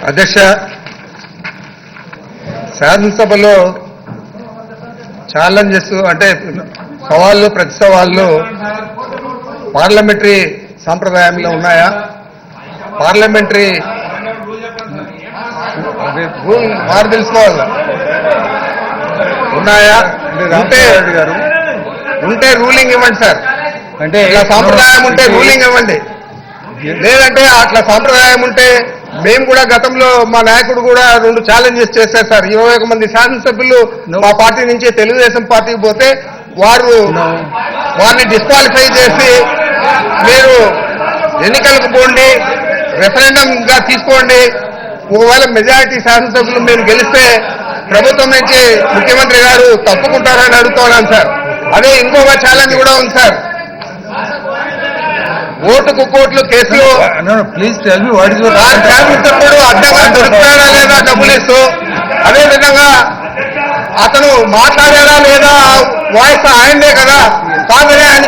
అధ్యక్ష, శాసనసభలో ఛాలెంజెస్ అంటే సవాళ్ళు ప్రతి సవాళ్ళు పార్లమెంటరీ సాంప్రదాయంలో ఉన్నాయా? పార్లమెంటరీ రూల్ వారు తెలుసుకోవాలి ఉన్నాయా? ఉంటే రూలింగ్ ఇవ్వండి సార్. అంటే ఇలా సాంప్రదాయం ఉంటే రూలింగ్ ఇవ్వండి, లేదంటే అట్లా సాంప్రదాయం ఉంటే మేము కూడా గతంలో మా నాయకుడు కూడా 2 ఛాలెంజెస్ చేశారు సార్. 21 మంది శాసనసభ్యులు మా పార్టీ నుంచి తెలుగుదేశం పార్టీకి పోతే వారిని డిస్క్వాలిఫై చేసి మీరు ఎన్నికలకు పోండి, రెఫరెండంగా తీసుకోండి, ఒకవేళ మెజారిటీ శాసనసభ్యులు మేము గెలిస్తే ప్రభుత్వం నుంచి ముఖ్యమంత్రి గారు తప్పుకుంటారని అడుగుతున్నాను సార్. అదే ఇంకొక ఛాలెంజ్ కూడా ఉంది సార్. ఓటుకు కోట్లు కేసులో please tell me what is your శాసనసభ్యుడు అడ్డంగా దొరుకుతాడా లేదా డబ్బులు ఇస్తూ, అదేవిధంగా అతను మాట్లాడారా లేదా వాయిస్ ఆయనే కదా, కాదనే ఆయన